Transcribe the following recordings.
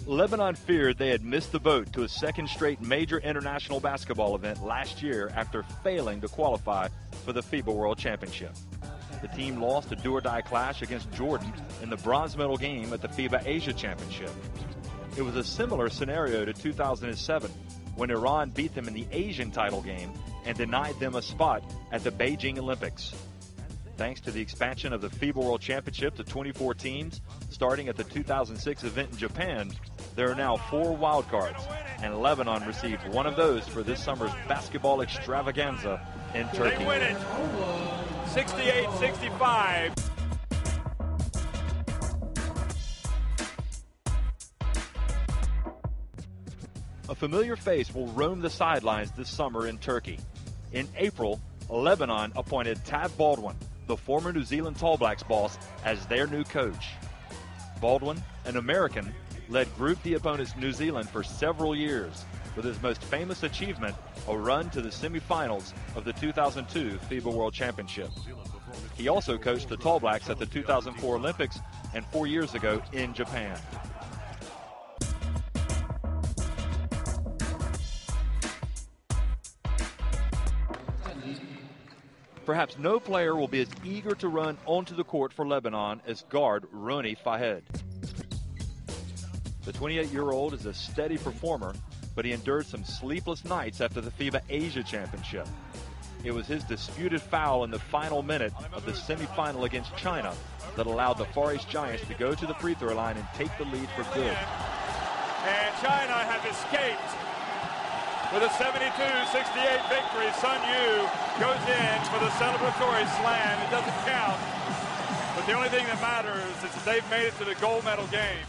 Lebanon feared they had missed the boat to a second straight major international basketball event last year after failing to qualify for the FIBA World Championship. The team lost a do-or-die clash against Jordan in the bronze medal game at the FIBA Asia Championship. It was a similar scenario to 2007 when Iran beat them in the Asian title game and denied them a spot at the Beijing Olympics. Thanks to the expansion of the FIBA World Championship to 24 teams, starting at the 2006 event in Japan, there are now 4 wildcards, and Lebanon received one of those for this summer's basketball extravaganza in Turkey. They win it, 68-65. A familiar face will roam the sidelines this summer in Turkey. In April, Lebanon appointed Tab Baldwin, the former New Zealand Tall Blacks boss, as their new coach. Baldwin, an American, led Group D opponents New Zealand for several years, with his most famous achievement a run to the semifinals of the 2002 FIBA World Championship. He also coached the Tall Blacks at the 2004 Olympics and 4 years ago in Japan. Perhaps no player will be as eager to run onto the court for Lebanon as guard Roni Fahed. The 28-year-old is a steady performer, but he endured some sleepless nights after the FIBA Asia Championship. It was his disputed foul in the final minute of the semifinal against China that allowed the Far East Giants to go to the free throw line and take the lead for good. And China have escaped with a 72-68 victory. Sun Yu goes in for the celebratory slam. It doesn't count, but the only thing that matters is that they've made it to the gold medal game.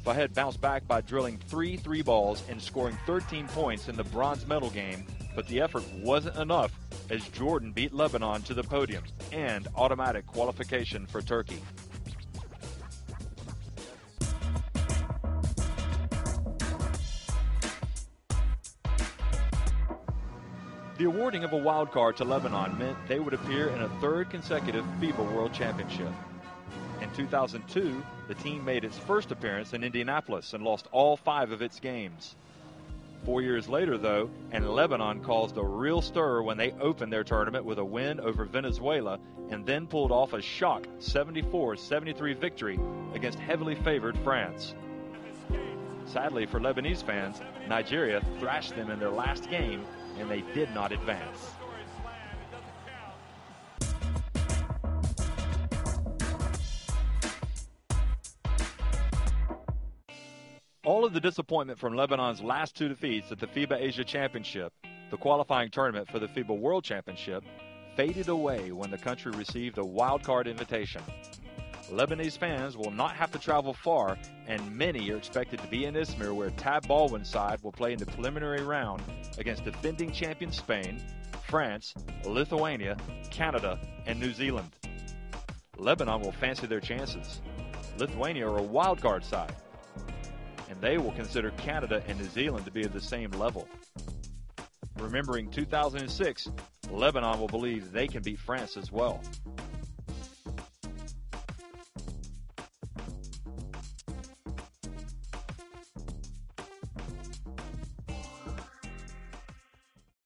Fahed bounced back by drilling 3 3-balls and scoring 13 points in the bronze medal game, but the effort wasn't enough as Jordan beat Lebanon to the podium and automatic qualification for Turkey. The awarding of a wild card to Lebanon meant they would appear in a 3rd consecutive FIBA World Championship. In 2002, the team made its first appearance in Indianapolis and lost all 5 of its games. 4 years later, though, and Lebanon caused a real stir when they opened their tournament with a win over Venezuela and then pulled off a shock 74-73 victory against heavily favored France. Sadly for Lebanese fans, Nigeria thrashed them in their last game and they did not advance. All of the disappointment from Lebanon's last 2 defeats at the FIBA Asia Championship, the qualifying tournament for the FIBA World Championship, faded away when the country received a wildcard invitation. Lebanese fans will not have to travel far, and many are expected to be in Izmir, where Tab Baldwin's side will play in the preliminary round against defending champions Spain, France, Lithuania, Canada, and New Zealand. Lebanon will fancy their chances. Lithuania are a wildcard side, and they will consider Canada and New Zealand to be at the same level. Remembering 2006, Lebanon will believe they can beat France as well.